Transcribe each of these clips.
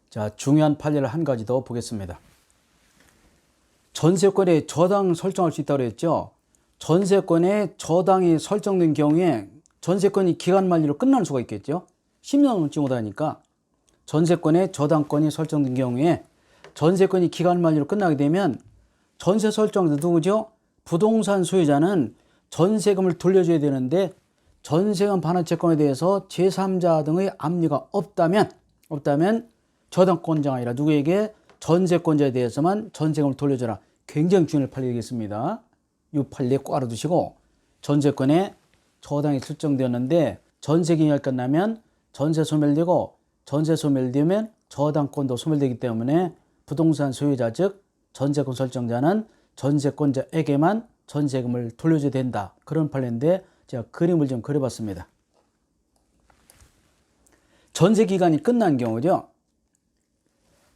자, 중요한 판례를 한 가지 더 보겠습니다. 전세권에 저당 설정할 수 있다고 그랬죠. 전세권에 저당이 설정된 경우에 전세권이 기간 만료로 끝날 수가 있겠죠. 10년 넘지 못하니까 전세권에 저당권이 설정된 경우에 전세권이 기간 만료로 끝나게 되면 전세 설정자 누구죠? 부동산 소유자는 전세금을 돌려줘야 되는데 전세금 반환 채권에 대해서 제3자 등의 압류가 없다면 저당권자가 아니라 누구에게 전세권자에 대해서만 전세금을 돌려줘라. 굉장히 중요한 판례겠습니다. 이 판례 꼭 알아두시고 전세권에 저당이 설정되었는데 전세 기간이 끝나면 전세 소멸되고 전세 소멸되면 저당권도 소멸되기 때문에 부동산 소유자 즉 전세권 설정자는 전세권자에게만 전세금을 돌려줘야 된다. 그런 판례인데 제가 그림을 좀 그려봤습니다. 전세 기간이 끝난 경우죠.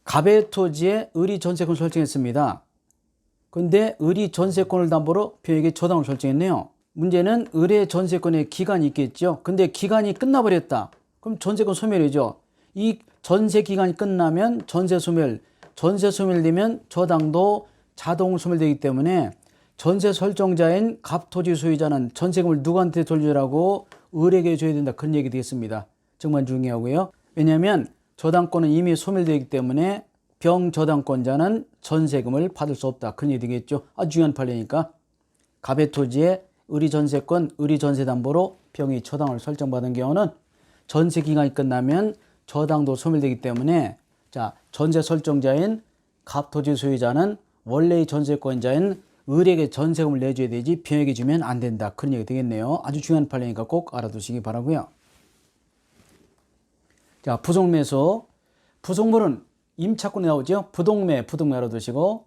갑의 토지에 을이 전세권을 설정했습니다. 근데 을이 전세권을 담보로 표에게 저당을 설정했네요. 문제는 을의 전세권에 기간이 있겠죠. 근데 기간이 끝나버렸다. 그럼 전세권 소멸이죠. 이 전세 기간이 끝나면 전세 소멸되면 저당도 자동 소멸되기 때문에 전세 설정자인 갑토지 소유자는 전세금을 누구한테 돌려주라고 을에게 줘야 된다. 그런 얘기 되겠습니다. 정말 중요하고요. 왜냐하면 저당권은 이미 소멸되기 때문에 병저당권자는 전세금을 받을 수 없다. 그런 얘기 되겠죠. 아주 중요한 판례니까 갑의 토지에 을이 전세권, 을이 전세담보로 병이 저당을 설정받은 경우는 전세 기간이 끝나면 저당도 소멸되기 때문에 자 전세 설정자인 갑토지 소유자는 원래의 전세권자인 을에게 전세금을 내줘야 되지 병에게 주면 안 된다. 그런 얘기 되겠네요. 아주 중요한 판례니까 꼭 알아두시기 바라고요. 자, 부속매수. 부속물은 임차권에 나오죠. 부동매 알아두시고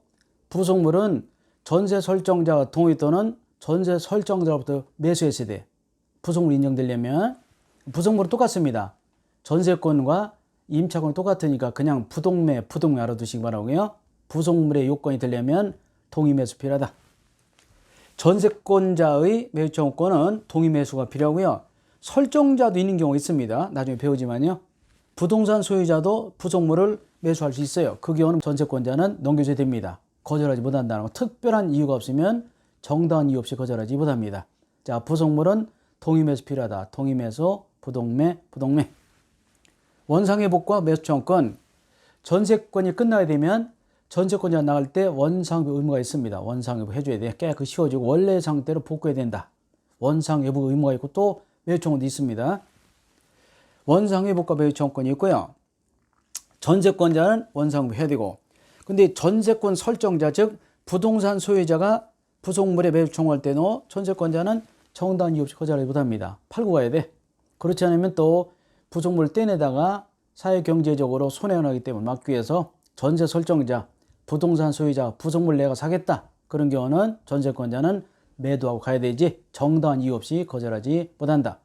부속물은 전세 설정자가 동의 또는 전세 설정자로부터 매수했어야 돼. 부속물 인정되려면 부속물은 똑같습니다. 전세권과 임차권은 똑같으니까 그냥 부동매 알아두시기 바라고요. 부속물의 요건이 되려면 동의 매수 필요하다. 전세권자의 매수 청구권은 동의 매수가 필요하고요. 설정자도 있는 경우가 있습니다. 나중에 배우지만요. 부동산 소유자도 부속물을 매수할 수 있어요. 그 경우는 전세권자는 넘겨줘야 됩니다. 거절하지 못한다는 거. 특별한 이유가 없으면 정당한 이유 없이 거절하지 못합니다. 자, 부속물은 동의 매수 필요하다. 동의 매수, 부동매. 원상회복과 매수 청구권. 전세권이 끝나게 되면 전세권자가 나갈 때 원상회복 의무가 있습니다. 원상회복 해줘야 돼. 깨끗이 씌워주고 원래 상태로 복구해야 된다. 원상회복 의무가 있고 또 매수 청구도 있습니다. 원상회복과 매수 청구권이 있고요. 전세권자는 원상회복 해야 되고 근데 전세권 설정자 즉 부동산 소유자가 부속물에 매수 청구할 때는 전세권자는 정당한 이유 없이 거절하지 못합니다. 팔고 가야 돼. 그렇지 않으면 또 부속물을 떼내다가 사회경제적으로 손해가 나기 때문에 막기 위해서 전세 설정자, 부동산 소유자, 부속물 내가 사겠다. 그런 경우는 전세권자는 매도하고 가야 되지 정당한 이유 없이 거절하지 못한다.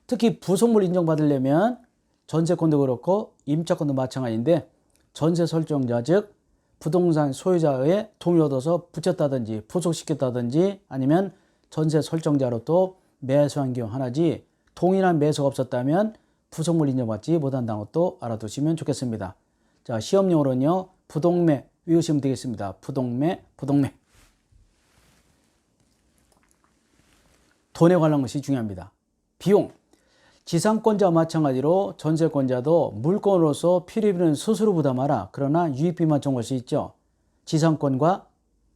특히 부속물 인정받으려면 전세권도 그렇고 임차권도 마찬가지인데 전세 설정자 즉 부동산 소유자의 동의 얻어서 붙였다든지 부속시켰다든지 아니면 전세 설정자로 또 매수한 경우 하나지 동일한 매수가 없었다면 부속물 인정받지 못한다는 것도 알아두시면 좋겠습니다. 자, 시험용으로는요. 부동매 외우시면 되겠습니다. 부동매. 돈에 관한 것이 중요합니다. 비용. 지상권자와 마찬가지로 전세권자도 물건으로서 필요비는 스스로 부담하라. 그러나 유익비만 청구할 수 있죠. 지상권과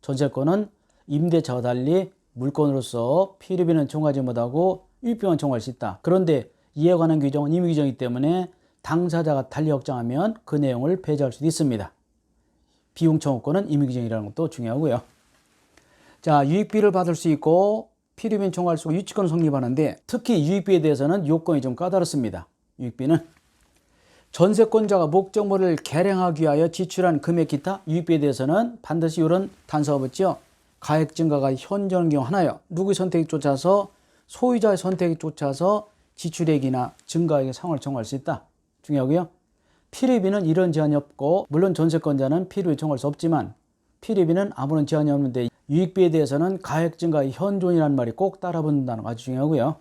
전세권은 임대차와 달리 물건으로서 필요비는 청구하지 못하고 유익비만 청구할 수 있다. 그런데 이에 관한 규정은 임의규정이기 때문에 당사자가 달리 확정하면 그 내용을 배제할 수도 있습니다. 비용 청구권은 임의규정이라는 것도 중요하고요. 자, 유익비를 받을 수 있고 필요비는 청구할 수 있고 유치권은 성립하는데 특히 유익비에 대해서는 요건이 좀 까다롭습니다. 유익비는 전세권자가 목적물을 개량하기 위하여 지출한 금액 기타 유익비에 대해서는 반드시 이런 단서가 붙죠. 가액 증가가 현저한 경우 하나요. 누구의 선택에 쫓아서 소유자의 선택에 쫓아서 지출액이나 증가액의 상환을 청구할 수 있다. 중요하고요. 필요비는 이런 제한이 없고 물론 전세권자는 필요비 청구할 수 없지만 필요비는 아무런 제한이 없는데 유익비에 대해서는 가액 증가의 현존이라는 말이 꼭 따라붙는다는 거 아주 중요하고요.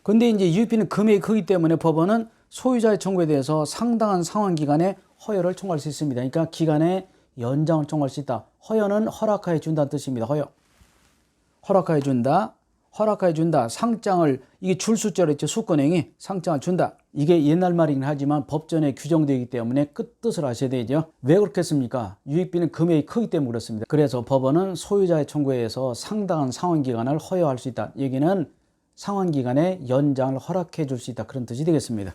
근데 이제 유익비는 금액이 크기 때문에 법원은 소유자의 청구에 대해서 상당한 상환 기간에 허여를 청구할 수 있습니다. 그러니까 기간의 연장을 청구할 수 있다. 허여는 허락하여 준다는 뜻입니다. 허락하여 준다. 허락하여 준다. 상장을, 이게 줄 숫자로 있죠. 수권행위. 상장을 준다. 이게 옛날 말이긴 하지만 법전에 규정되기 때문에 끝뜻을 아셔야 되죠. 왜 그렇겠습니까? 유익비는 금액이 크기 때문에 그렇습니다. 그래서 법원은 소유자의 청구에 의해서 상당한 상환기간을 허여할 수 있다. 여기는 상환기간의 연장을 허락해 줄 수 있다. 그런 뜻이 되겠습니다.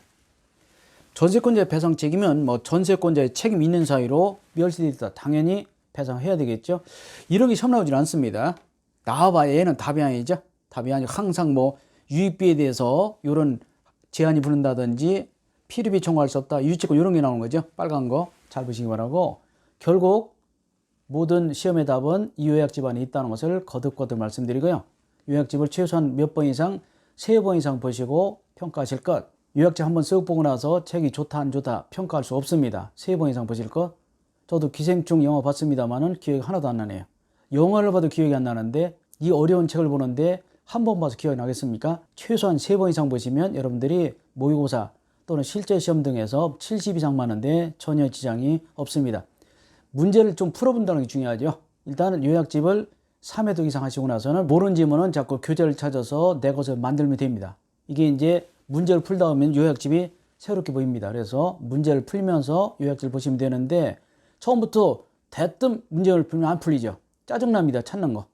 전세권자의 배상 책임은 전세권자의 책임 있는 사유로 멸시되다. 당연히 배상해야 되겠죠. 이런 게 시험 나오질 않습니다. 나와봐야 얘는 답이 아니죠. 답이 아니고 항상 유익비에 대해서 이런 제한이 붙는다든지 필요비 청구할 수 없다. 유치권 이런 게 나오는 거죠. 빨간 거 잘 보시기 바라고, 결국 모든 시험의 답은 이 요약집 안에 있다는 것을 거듭거듭 말씀드리고요. 요약집을 최소한 몇 번 이상, 3번 이상 보시고 평가하실 것. 요약집 한번 쓱 보고 나서 책이 좋다 안 좋다 평가할 수 없습니다. 3번 이상 보실 것. 저도 기생충 영화 봤습니다만은 기억이 하나도 안 나네요. 영화를 봐도 기억이 안 나는데 이 어려운 책을 보는데 한 번 봐서 기억이 나겠습니까? 최소한 3번 이상 보시면 여러분들이 모의고사 또는 실제 시험 등에서 70 이상 맞는데 전혀 지장이 없습니다. 문제를 좀 풀어본다는 게 중요하죠. 일단은 요약집을 3회독 이상 하시고 나서는 모르는 지문은 자꾸 교재를 찾아서 내 것을 만들면 됩니다. 이게 이제 문제를 풀다 보면 요약집이 새롭게 보입니다. 그래서 문제를 풀면서 요약집을 보시면 되는데 처음부터 대뜸 문제를 풀면 안 풀리죠. 짜증납니다. 찾는 거.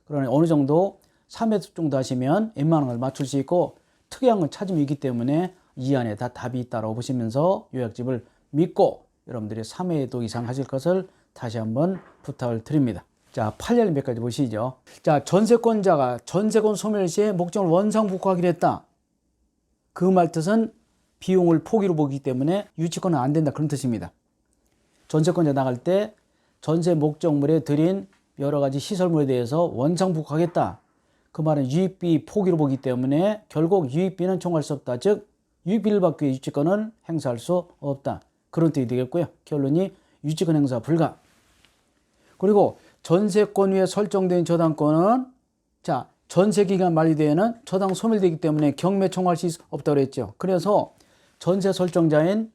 그러나 어느 정도 3회독 정도 하시면 웬만한 걸 맞출 수 있고 특이한 걸 찾으면 있기 때문에 이 안에 다 답이 있다고 보시면서 요약집을 믿고 여러분들이 3회독 이상 하실 것을 다시 한번 부탁을 드립니다. 자, 8열 몇 가지 보시죠. 자, 전세권자가 전세권 소멸 시에 목적을 원상복구하기로 했다. 그 말 뜻은 비용을 포기로 보기 때문에 유치권은 안 된다. 그런 뜻입니다. 전세권자 나갈 때 전세 목적물에 들인 여러 가지 시설물에 대해서 원상복구하겠다. 그 말은 유익비 포기로 보기 때문에 결국 유익비는 청구할 수 없다. 즉 유익비를 받기 위해 유치권은 행사할 수 없다. 그런 뜻이 되겠고요. 결론이 유치권 행사 불가. 그리고 전세권 위에 설정된 저당권은 전세기간 만료되에는 저당 소멸되기 때문에 경매 청구할 수 없다고 그랬죠. 그래서 전세 설정자인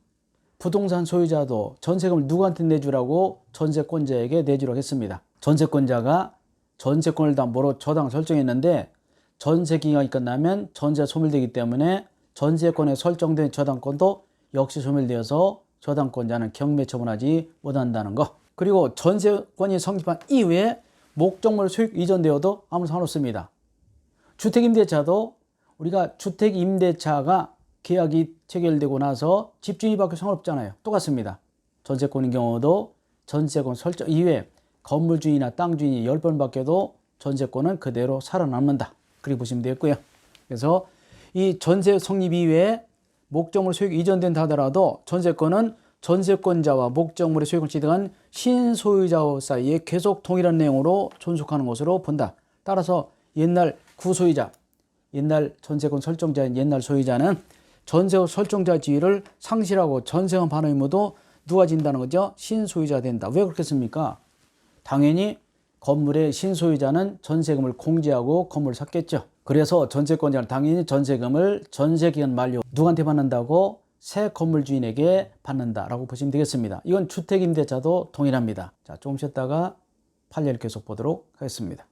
부동산 소유자도 전세금을 누구한테 내주라고 전세권자에게 내주라고 했습니다. 전세권자가 전세권을 담보로 저당 설정했는데 전세기간이 끝나면 전세 소멸되기 때문에 전세권에 설정된 저당권도 역시 소멸되어서 저당권자는 경매 처분하지 못한다는 거. 그리고 전세권이 성립한 이후에 목적물 소유 이전되어도 아무 상관없습니다. 주택임대차도 우리가 주택임대차가 계약이 체결되고 나서 집주인이 바뀌어 상관없잖아요. 똑같습니다. 전세권인 경우도 전세권 설정 이후에 건물주인이나 땅주인이 10번 바뀌어도 전세권은 그대로 살아남는다. 그렇게 보시면 되겠고요. 그래서 이 전세 성립 이후에 목적물 소유가 이전된다 하더라도 전세권은 전세권자와 목적물의 소유권을 취득한 신소유자 사이에 계속 동일한 내용으로 존속하는 것으로 본다. 따라서 옛날 구소유자, 옛날 전세권 설정자인 옛날 소유자는 전세 설정자 지위를 상실하고 전세금 반환 의무도 누가 진다는 거죠? 신소유자가 된다. 왜 그렇겠습니까? 당연히 건물의 신소유자는 전세금을 공제하고 건물을 샀겠죠. 그래서 전세권자는 당연히 전세금을 전세기간 만료 누구한테 받는다고? 새 건물 주인에게 받는다라고 보시면 되겠습니다. 이건 주택임대차도 동일합니다. 자, 조금 쉬었다가 판례를 계속 보도록 하겠습니다.